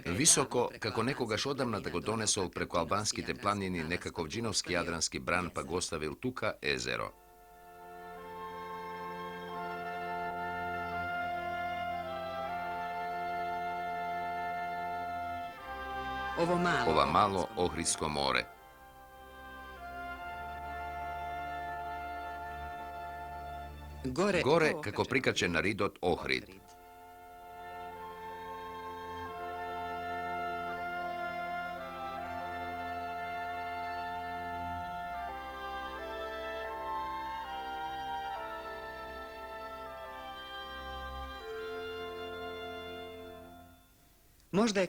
Visoko, kako nekogaš odavna da go donesol preko albanskite planini nekakov džinovski jadranski bran pa gostavil tuka ezero. Ova malo Ohridsko more. Gore, kako prikače na ridot Ohrid.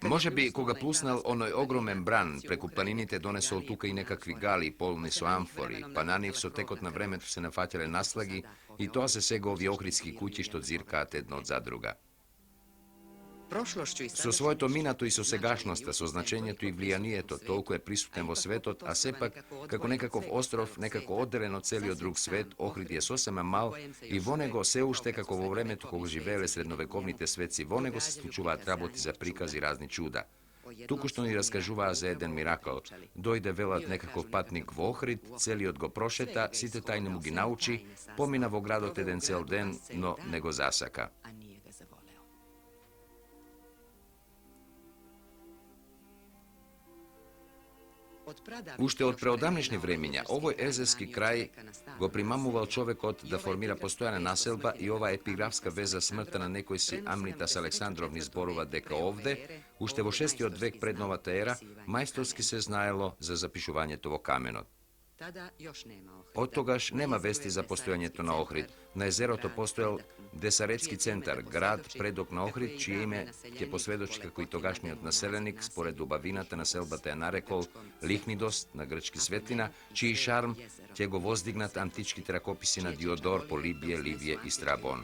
Može bi, koga plusnal onoj ogromen bran, preku planinite donesol tuka i nekakvi gali, polni su amfori, pa na njih su tekot na vremetu se nafatjale naslagi i to se sego ovi ohridski kući što dzirkate jedno od zadruga. Su svojto minato i sosegašnosta, so značenjetu i vlijanijeto, toliko je prisuten vo svetot, a sepak, kako nekakov ostrov, nekako oddelen od celi od drug svet, Ohrid je sosema mal i vonego se ušte kako vo vremetu kog živele srednovekovnite sveci, vonego se slučuva traboti za prikazi razni čuda. Tuku što ni raskažuva za jedan mirakl, dojde velat nekakav patnik v Ohrid, celi od go prošeta, site tajne mu gi nauči, pomina vo gradot jeden cel den, no nego zasaka. Ušte od preodavnišnjih vremenja, ovoj ezerski kraj go primamoval čovek od da formira postojana naselba i ova epigrafska veza smrta na nekoj si Amnitas Aleksandrovni zborova deka ovde, ušte vo 6. od vek pred novata era, majstorski se znajelo za zapišuvanje tovo kamenot. Od togaž nema vesti za postojanje to na Ohrid. Na jezero to postojal Desaretski centar, grad predok na Ohrid, čije ime je posvedoči kako i togašnji od naselenik, spored Dubavinata naselbata je narekol Lihnidos, na grčki svetlina, čiji šarm tje go vozdignat antički terakopisi na Diodor, Polibije, Livije i Strabon.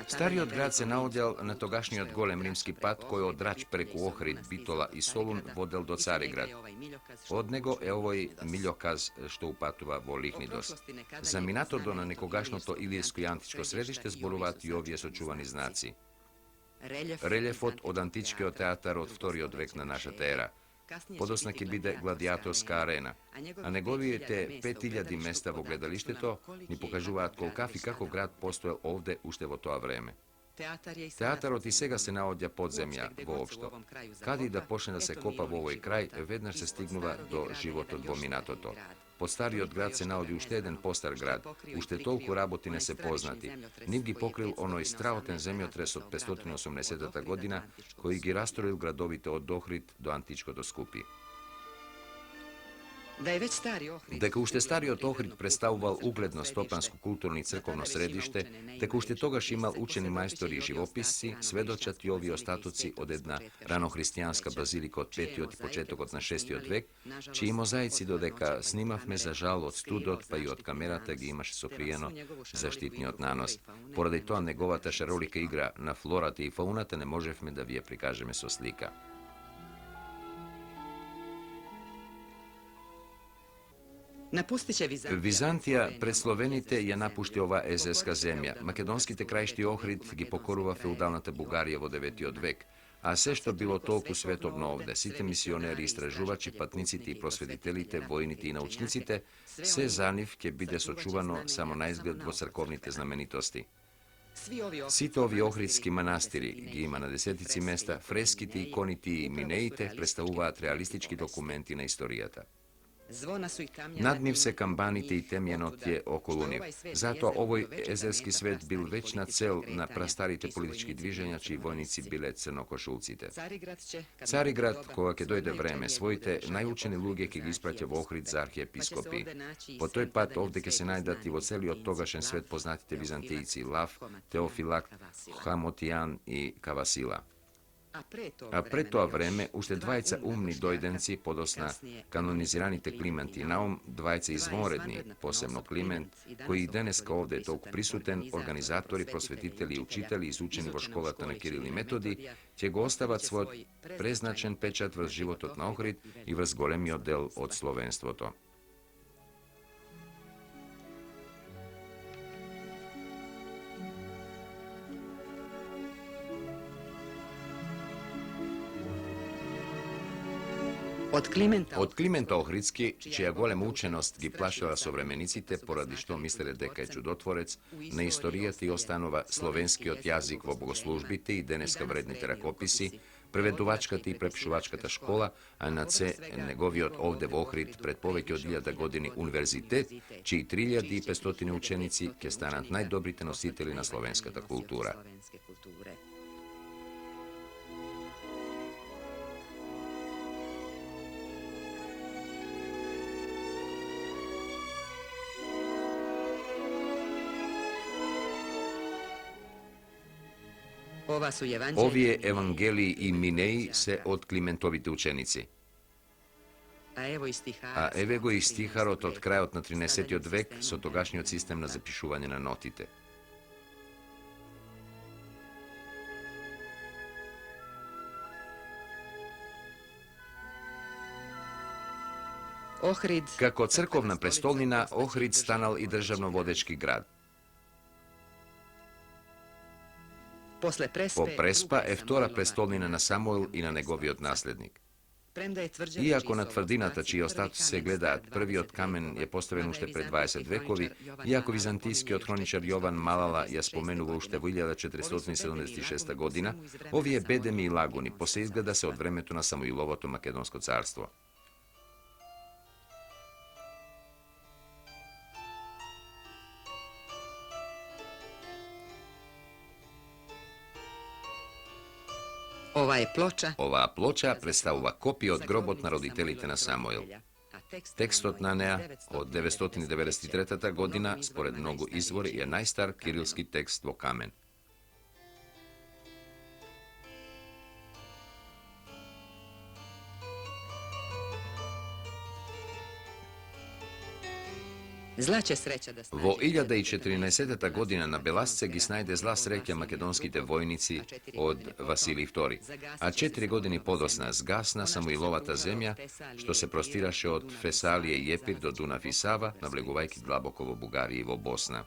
Stariji od grad se naodjal na togašnji od golem rimski pat koji od Drač preku Ohrid, Bitola i Solun vodel do Carigrad. Od nego je ovoj miljokaz što upatuva vo Lihnidos. Za Minatodo na nekogašno ilijsko i antičko središte zboruvati i ovdje sočuvani znaci. Reljefot od antičkeo teatar od 2. od vek na naša era. Podosnak je bide gladiatorska arena, a negovijete 5000 mesta vo gledališteto, ni pokažuvat kolkav i kako grad postojal ovde ušte vo toa vreme. Teatar od isega se naodja podzemlja voopšto. Kad i da počne da se kopa vo ovoj kraj, vednaš se stignuva do života dvo Minatoto. Pod stariji od grad se naodi ušte jedan postar grad, ušte toliko rabotine se poznati. Niv gi pokril onoj strahoten zemljotres od 580. godina, koji gi rastrojil gradovite od Ohrid do antičko do Skupi. Deka ušte stari od Ohrid predstavuval ugledno stopansko kulturno i crkovno središte, deka ušte togaš imal učeni majstori i živopisci, svedočati ovi ostatoci od jedna ranohristijanska bazilika od 5. od početok od na 6. od vek, čiji mozaici dodeka snimavme za žal od studot pa i od kamerata gi imaše sokrijeno zaštitni od nanos. Poradaj toa negovata šarolika igra na florate i faunate ne moževme da vije prikažeme so slika. Vizantija pred Slovenite je napušti ova ezerska zemlja. Makedonskite krajišti Ohrid gi pokoruva feudalnata Bugarija vo 9. od vek. A sve što bilo toliko svetovno ovde, site misioneri, istražuvači, patniciti i prosveditelite, vojniti i naučnicite, sve za njih ke bide sočuvano samo na izgled vo crkovnite znamenitosti. Site ovi ohridski manastiri, gi ima na desetici mesta, freskiti, ikoniti i mineite, predstavuvat realistički dokumenti na istorijata. Nad njim se kambanite i temjenot je okolo njih. Zato ovoj ezerski svet bil već na cel na prastarite politički dviženja, čiji vojnici bile crnokošulcite. Carigrad, koga ke dojde vreme, svojite najučeni luge ki gi ispratja v Ohrid za arhijepiskopi. Po toj pat ovde ke se najdati vo celi od togašen svet poznatite Vizantijci, Lav, Teofilakt, Hamotijan i Kavasila. A pre toa vreme, ušte dvajca umni dojdenci, podosna kanoniziranite Kliment i Naum, dvajca izvonredni, posebno Kliment, koji i danes kao ovde je toliko prisuten, organizatori, prosvetitelji i učitelji izučeni vo školata na Kiril i Metodi, će go ostavat svoj preznačen pečat vrz životot na Ohrid i vrz golemi odel od slovenstvo to. Od Klimenta Ohridski, čija golema učenost gi plašila sovremenicite, poradi što mislili deka je čudotvorec, na istorijati ostanova slovenski od jazik vo bogoslužbite i deneska vrednite rakopisi, prevedovačkata i prepšuvačkata škola, a na ce negovi od ovde v Ohrid pred poveki od 1000 godini univerzitet, čiji 3500 učenici ke stanat najdobrite nositelji na slovenskata kultura. Ovi je evangeliji i mineji se od Klimentovite učenici. A evo go i stiharot od krajot na 13. vek so togašnji sistem na zapišuvanje na notite. Kako crkovna prestolnina, Ohrid stanal i državno-vodečki grad. Po prespa je vtora prestolnina na Samuel i na njegovi od naslednik. Iako na tvrdinata čiji ostatci se gleda prvi od kamen je postavljen ušte pred 20 vekovi, iako vizantijski odhroničar Jovan Malala je spomenuo ušte v 1476. godina, ovi je bedemi i laguni, posle izgleda se od vremetu na Samoilovoto Makedonsko carstvo. Ova ploča predstavlja kopiju od grobot naroditelite na Samuel. Tekst od Nanea od 993. godina, spored mnogo izvori, je najstar kirilski tekst vo kamen. Vo 1014. godina na Belasce gi snajde zla sreća makedonskite vojnici od Vasilij II. A 4 godini podosna zgasna Samoilovata zemlja, što se prostiraše od Fesalije i Epir do Dunav i Sava, na Vleguvajki Dlabokovo Bugarije i vo Bosna.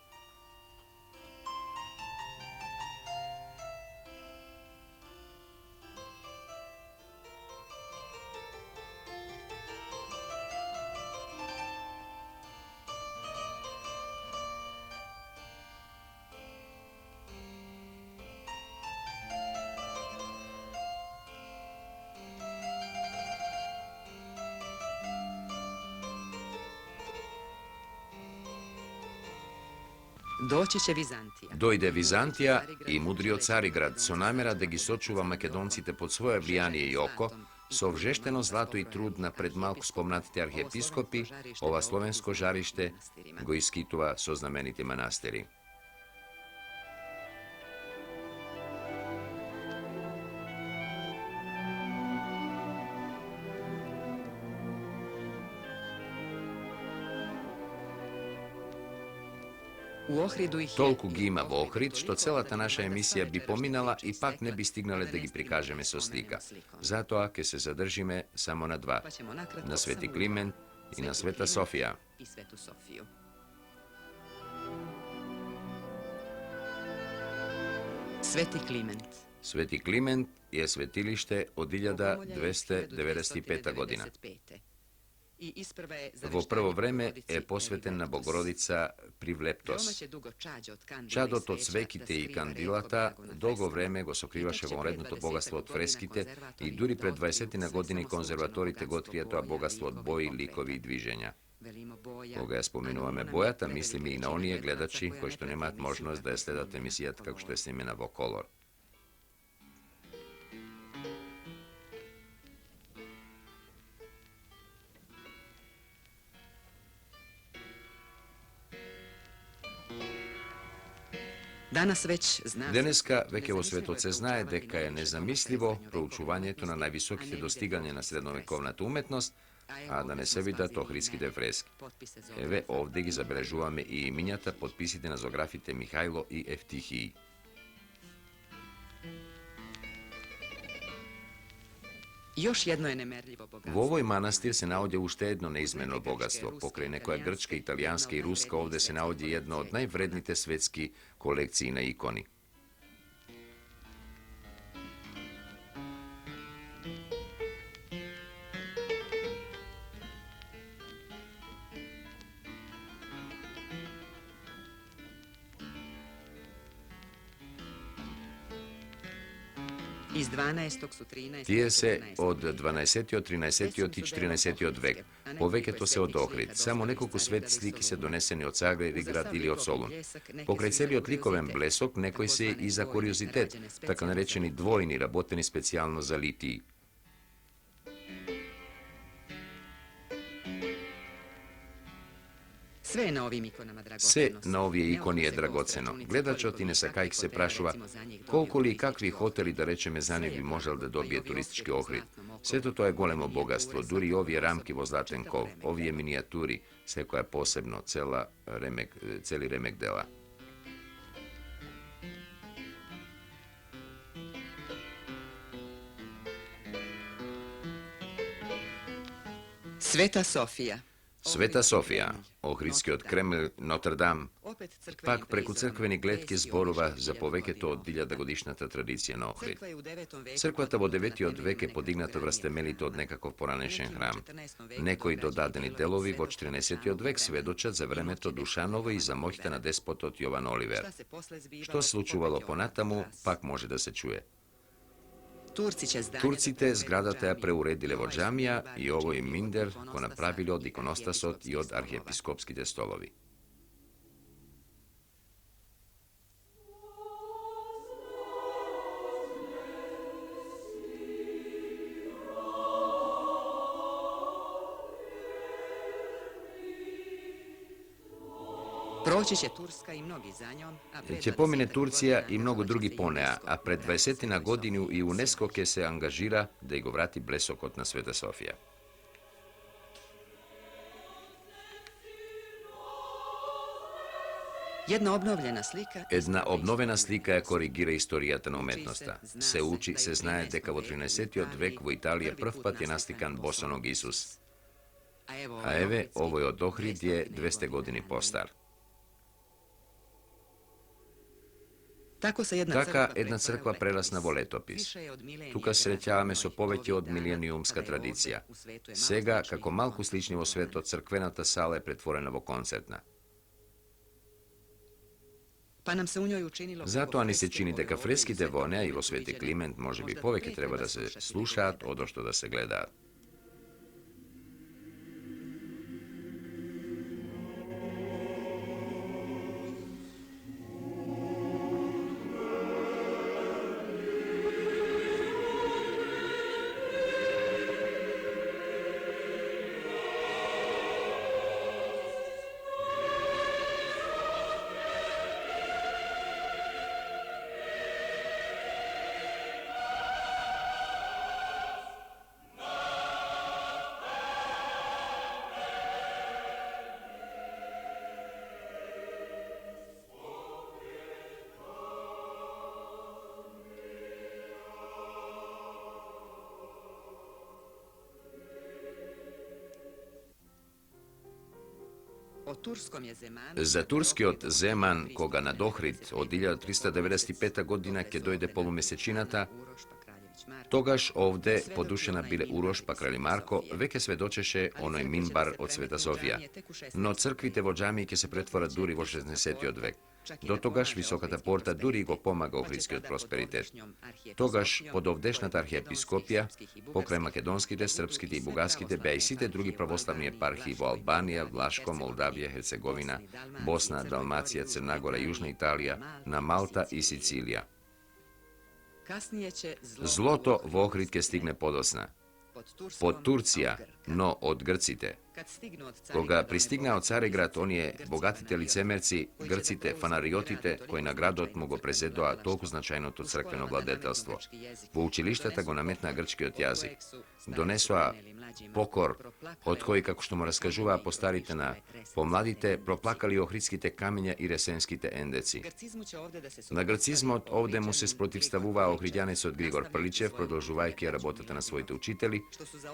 Dojde Vizantija i mudrio Carigrad, so namjera da gi sočuva Makedoncite pod svoje vlijanije i oko, so vžešteno zlato i trud na pred malko spomnatite arhijepiskopi, ova slovensko žarište go iskitova so znameniti manastiri. Tolku gi ima v Ohrid, što celata naša emisija bi pominala i pak ne bi stignale da gi prikažeme so slika. Zato ake se zadržime samo na dva, na Sveti Kliment i na Sveta Sofija. Sveti Kliment je svetilište od 1295. godina. Vo prvo vreme je posveten na Bogorodica Privleptos. Čadot od svekite i kandilata dolgo vreme go sokrivaše vonredното bogatstvo od freskite i duri pred 20 godini konzervatorite gotrije toa bogatstvo od boji, likovi i dviženja. Koga ja spomenuvame bojata, mislim i na onije gledači koji što nemat možnost da je sledate emisijat kako što je snimena vo kolor. Deneska vekevo svetoce znaje deka je nezamislivo proučuvanjeto na najvisokite dostiganje na srednovekovnata umetnost, a da ne se vida to ohridskite freski. Eve ovdje gi zabeležuvame i iminjata potpisite na zografite Mihajlo i Eftihiji. U ovoj manastir se navodje ušte jedno neizmjerno bogatstvo. Pokraj nekoja grčka, italijanska i ruska ovdje se navodje jedno od najvrednite svetski kolekciji na ikoni. Iz 12. su 13. Tije se od 12. 13. i 14. vek. Poveke se od Ohrid. Samo nekoliko sveti sliki se doneseni od Sagre, Rigrad ili od Solun. Pokraj sebi od likovem blesok nekoj se i za kuriozitet, tako narečeni dvojni, raboteni specijalno za litiji. Sve na ovije ikoni je dragoceno. Gledačotine sa kajih se prašuva koliko li i kakvi hoteli da rečeme za njeg bi možel da dobije turistički Ohrid. Sve to je golemo bogatstvo. Duri ovije ramki vo zlaten kol, ovije minijaturi, sve koja je posebno, celi remek dela. Sveta Sofija. Sveta Sofija, ohridski od Kreml, Notre Dame, pak preko crkveni gletke zborova za poveke to od 1000-godišnjata tradicija na Ohrid. Crkvata vo 9. veke podignata vrastemelito od nekako poranešen hram. Nekoj dodadeni delovi vo 14. vek svedočat za vremeto Dušanovo i za mohtana despotot Jovan Oliver. Što se slučuvalo po natamu, pak može da se čuje. Turci te zgradata preuredile od džamija i ovo je minder ko napravili od ikonostasot i od arhijepiskopski te stolovi. Proći će Turska i mnogi za njom, će pomine Turcija i mnogo drugi ponea, a pred 20 godinu i UNESCO ke se angažira da ih go vrati blesokot na Sveta Sofija. Jedna obnovena slika je korigira istorijatna umetnosta. Se uči, se znaje deka vo 13. vek u Italije prvpat je nastikan bosanog Isus. A eve, ovo je od Ohrid je 200 godini postar. Taka jedna crkva prelasna vo letopis. Tuka srećavame so poveće od milenijumska tradicija. Sega, kako malku sličnivo sveto, crkvenata sala je pretvorena vo koncertna. Zato ani se čini deka freski devonea i vo Sveti Kliment može bi poveke treba da se slušat, odošto da se gleda. Za turski od Zeman, koga nad Ohrid od 1395. godina ke dojde polumesečinata, togaš ovde podušena bile Uroš pa kralj Marko, veke svedočeše onoj minbar od Sveta Sofija. No crkvite vo džamiji se pretvora duri vo 60. vek. Do togaš visokata porta duri go pomaga ohridski od prosperitet. Togaš pod ovdešnata arhijepiskopija, pokraj makedonskite, srpskite i bugarskite, be i site drugi pravoslavni eparhiji vo Albanija, Vlaško, Moldavija, Hercegovina, Bosna, Dalmacija, Crna Gora, Južna Italija, na Malta i Sicilija. Zloto vo Ohridke stigne podosna. Pod Turcija, no od Grcite. Koga pristigna od Carigrad, on je bogatite licemerci, Grcite, fanariotite, koji na gradot mogo prezedoa toliko značajno to crkveno vladetelstvo. Vo učilištata go nametna grčki od jazik. Donesua pokor, od koji, kako što mu raskažuva postaritena, pomladite, proplakali ohridskite kamenja i resenskite endeci. Na grcizmu ovde mu se sprotivstavuva ohridjanec od Grigor Prličev, prodolžuvajke rabotata na svojite učiteli,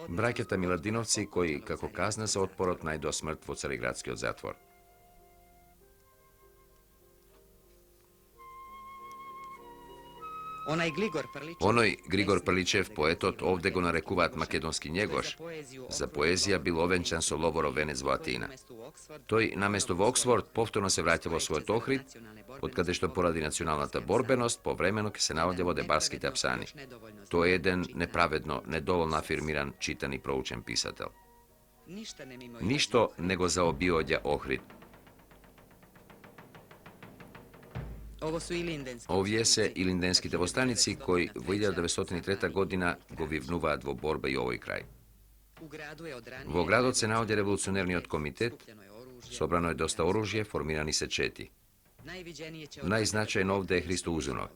braketa Miladinovci, koji, kako kazna za otporot, najdo smrt vo Carigradski od zatvor. Onoj Grigor Prličev poetot ovde go narekuvat makedonski njegoš, za poezija bil ovenčan so Lovorov venec vo Atina. Toj namesto v Oxford povtorno se vratilo vo svoj Ohrid, odkade što poradi nacionalната borbenost, povremeno ke se navodje vode barskite apsani. To je jedan nepravedno, nedovoljno afirmiran, čitan i proučen pisatelj. Ništo nego zaobiodja Ohrid. Ovdje se i lindenski devostanici koji v 1903. godina go vivnuvaat vo borbe i ovoj kraj. Vo gradu se navodje revolucionerni komitet, sobrano je dosta oružje, formirani se četi. Najznačajno ovdje je Hristo Uzunov.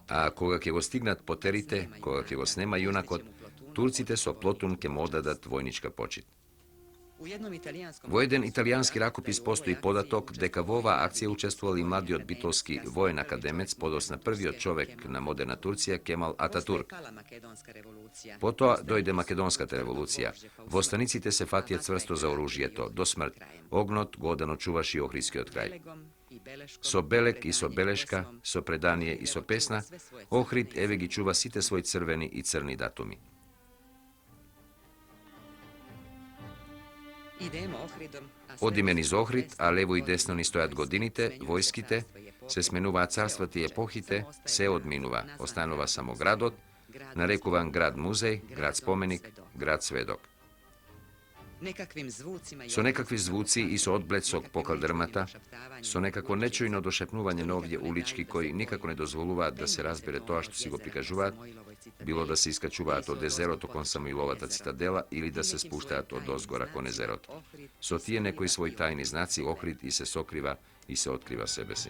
A koga ke go stignat poterite, koga ke go snema junakot, Turcite so plotunke modadat vojnička počit. Vo jedan italijanski rakopis postoji podatok deka v ova akcija učestvovali mladi odbitolski vojen akademec, podosna prvi od čovek na moderna Turcija, Kemal Ataturk. Potom dojde makedonska revolucija. V ostanicite se fatije cvrsto za oružjeto, do smrt. Ognot godano čuvaši ohridski od kraj. So Belek i so Beleška, so Predanije i so Pesna, Ohrid evegi čuva site svoj crveni i crni datumi. Odime niz Ohrid, a levo i desno ni stojat godinite, vojskite, se smenuva carstva ti epohite, se odminuva, ostanova samo gradot, narekuvan grad muzej, grad spomenik, grad svedok. So nekakvi zvuci i so odblecog pokal drmata, so nekakvo nečujno došepnuvanje novdje ulički koji nikako ne dozvoluva da se razbere to što si go prikažuvat, bilo da se iskačuvat od Ezerot kon Samoilovata citadela ili da se spuštat od ozgora kon Ezerot. So tije nekoj svoj tajni znaci Ohrid i se sokriva i se otkriva sebe si.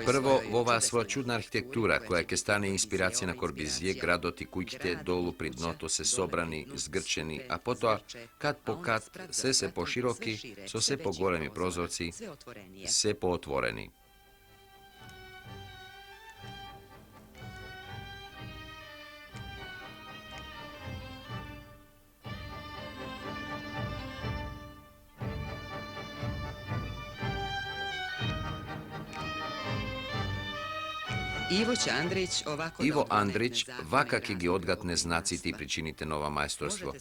Prvo, ova svoja čudna arhitektura, koja je ke stane inspiracija na Korbizije, gradoti kujkite dolu pri dnoto se sobrani, zgrčeni, a potom, kat po kat, se po široki, so se po golemi prozorci, se po otvoreni. Ivo Andrić, vakak je gi odgatne znaci ti pričinite nova majstorstvo.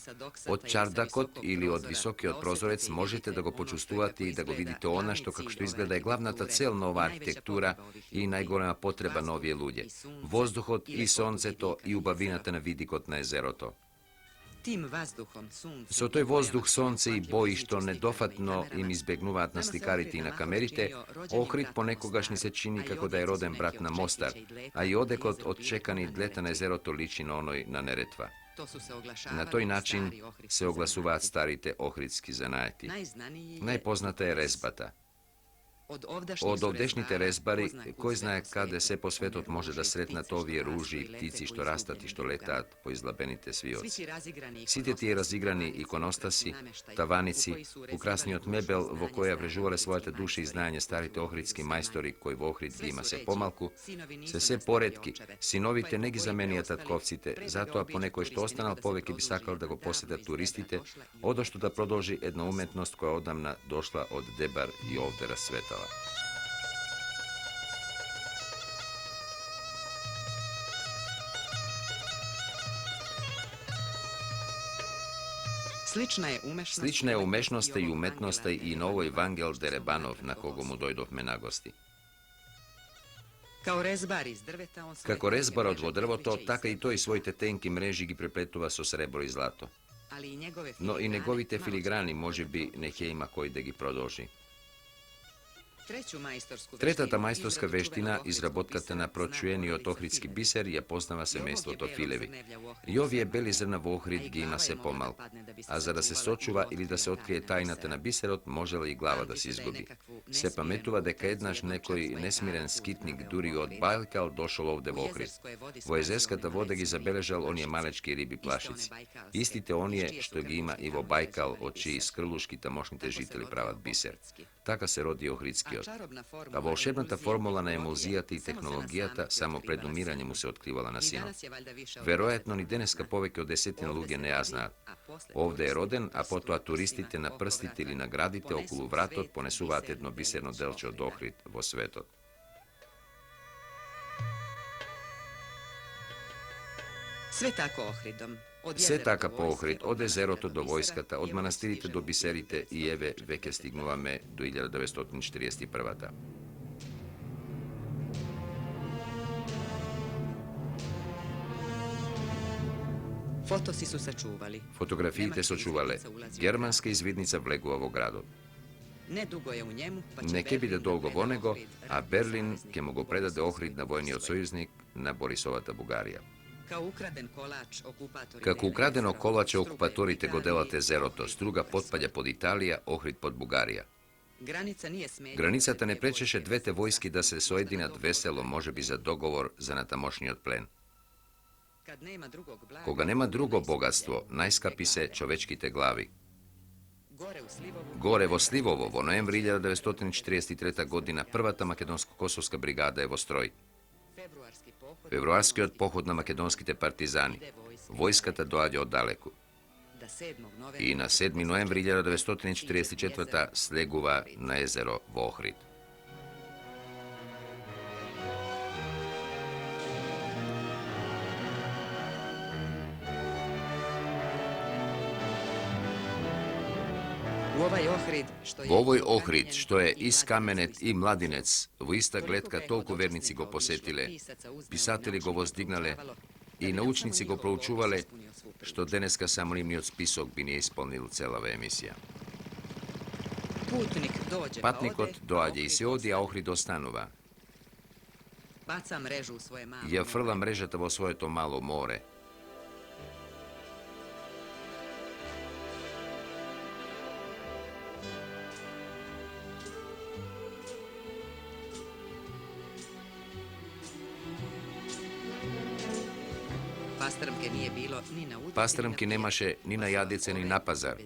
Od čardakot ili od visoki od prozorec možete da go počustuvati i da go vidite ona što kako što izgleda je glavna ta cel nova arhitektura i najgorema potreba novije ludje. Vozduhot i sonce to i ubavinate na vidikot na Ezeroto. So toj vozduh, sonce i boji što nedofatno im izbegnuvat na slikariti i na kamerite, Ohrid ponekogašnji se čini kako da je roden brat na Mostar, a i odekot odčekani dleta na Ezeroto liči na onoj na Neretva. Na toj način se oglasuvat starite ohridski zanajeti. Najpoznata je rezbata. Od ovdešnjite rezbari, koji zna kada se po svetot može da sretnat ovije ruži i ptici što rastat i što letat po izlabenite svioci. Site ti je razigrani ikonostasi, tavanici, ukrasni od mebel vo koja vrežuvale svojate duše i znanje starite ohridski majstori koji v Ohrid ima se pomalku, se poredki, sinovite negi zamenija tatkovcite, zato a ponekoj što ostanal poveki bi sakal da go posjeta turistite, odošto da prodolži jedna umetnost koja odamna došla od Debar i ovde rasvetala. Slična je umešnost i umetnost i novoj Vangel Derebanov na kogo mu dojdov me nagosti. Kako rezbar od vodrvoto, taka i to i svojte tenki mreži gi prepletuva so srebro i zlato. No i negovite filigrani može bi neke ima koji da gi prodolži. Tretata majstorska veština, izrabotkata na pročujeni od ohridski biser, je poznava se mesto od Ofilevi. I ovije beli zrna v Ohrid gi ima se pomal, a za da se sočuva ili da se otkrije tajnata na biserot, možela i glava da se izgubi. Se pametuva deka jednaš nekoj nesmiren skitnik durio od Bajkal došao ovde v Ohrid. Vojezeskata vode gi zabeležal on je malečki ribi plašici. Istite on je što gi ima i vo Bajkal, od čiji skrluški tamošnjite žiteli pravat biser. Така се роди Охридскиот. А волшебната формула на емулзијата и технологијата само пред умирање му се откривала на синот. Веројатно ни денеска повеќе од 10 луѓе не ја знаат. Овде е роден, а потоа туристите на прстите или на градите околу вратот понесуваат едно бисерно делче од Охрид во светот. Се така по Охрид, од езерото до војската, од манастирите до бисерите и еве веќе стигнуваме до 1941-та. Фотографиите сочувале. Германска извидница влегува во градот. Не ќе биде долго во него, а Берлин ќе му го предаде Охрид на војниот сојузник на Борисовата Бугарија. Како украдено колаче окупаторите го делат езерото, Струга потпаѓа под Италија, Охрид под Бугарија. Границата не пречеше двете војски да се соединат весело, можеби за договор за натамошниот плен. Кога нема друго богатство, најскапи се човечките глави. Горе во Сливово, во ноември 1943 година, првата македонско-косовска бригада е во строј. Февруарскиот поход на македонските партизани. Војската доаѓа оддалеку. И на 7 ноември 1944 слегува на езеро во Охрид. Во овој Охрид, што е и скаменет и младинец, во иста гледка толку верници го посетиле, писатели го воздигнале и научници го проучувале, што денеска само нивниот список би не исполнил целава емисија. Патникот доаѓа и се оди, а Охрид останува. Ја фрла мрежата во своето мало море. Пастрмки немаше ни на јадице, ни на пазар.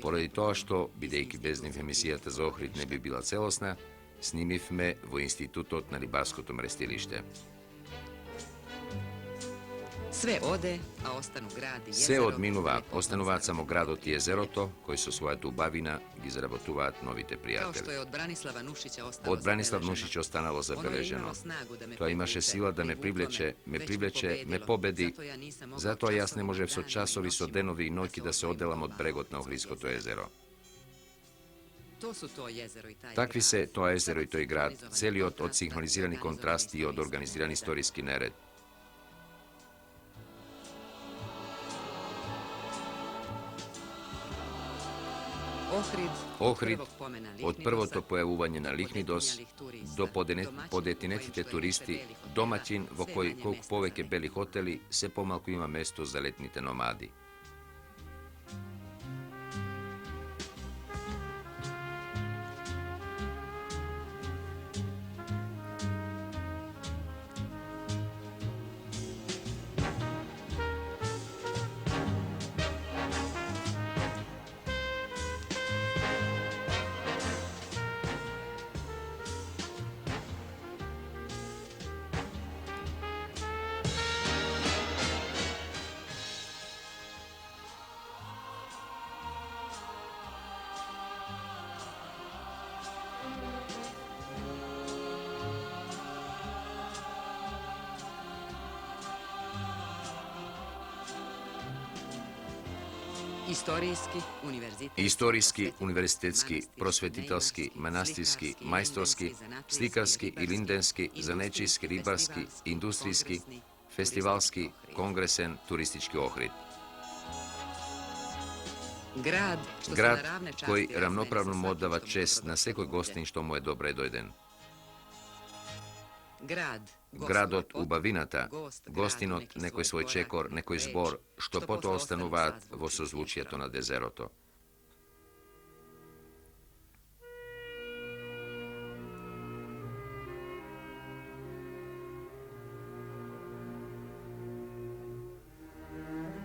Поради тоа што, бидејќи без нив емисијата за Охрид не би била целосна, снимивме во Институтот на рибарското мрестилиште. Се одминува, остануваат само градот и езерото, кои со својата убавина ги заработуваат новите пријатели. Од Бранислав Нушич останало забележено. Тоа имаше сила да ме привлече, ме победи, затоа јас не можев со часови, со денови и ноќи да се одделам од брегот на Охридското езеро. Такви се тоа езеро и тој град, целиот од синхронизирани контрасти и од организиран историски неред. Охрид, од првото појавување на Лихнидос до подетинетите туристи, домаќин во кој колку повеќе бели хотели, се помалку има место за летните номади. Историски, универзитетски, просветителски, манастирски, мајсторски, сликарски и линденски, занечиски, рибарски, индустријски, фестивалски, конгресен, туристички Охрид. Град кој рамноправно му оддава чест на секој гостин што му е добре дојден. Градот, убавината, гостинот, некој свој чекор, некој збор, што потоа остануваат во созвучието на дезерото.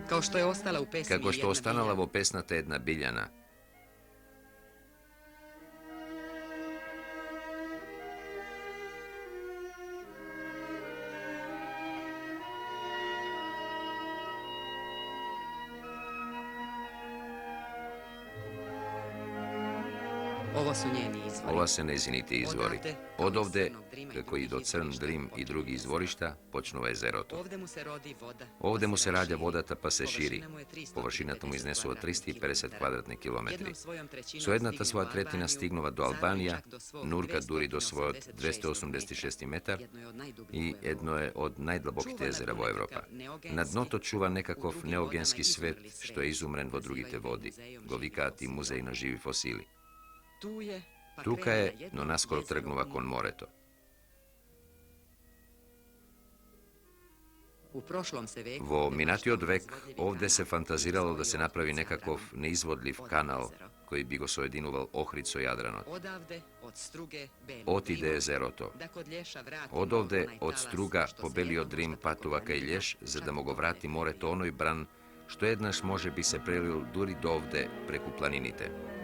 Како што останала во песната една Билјана. su njeni izvori. Ova se neziniti izvori. Odovde, kako i do Crn, Drim i drugi izvorišta, počnu Ezeroto. Ovde mu se rodi voda. Ovde mu se rađa vodata pa se širi. Površina mu je 350 Površina mu iznesu od 350 kvadratnih kilometri. Jednom svojom trećinom So jedna ta stigne svoja u tretina Albaniju, stignova do zatim Albanija, čak do svog Nurka duri do svojeg 286 286 metar jedno je od najdubljih i u jedno je od najdlabokih Čuva jezera nad u Evropa. Na dno to čuva nekakov neogenski svet, što je izumren vo drugite vodi, govikati muzej na živi fosili. Tuka je, no naskoro trgnuva kon moreto. Vo minatiod vek ovde se fantaziralo da se napravi nekakov neizvodljiv kanal koji bi go sojedinuval Ohrid so Jadranot. Ot ide Ezeroto. Odovde od Struga pobelio Drim Patuvaka i Lješ, za da mogo vrati more to onoj bran, što jednaš može bi se prelil duri dovde preku planinite.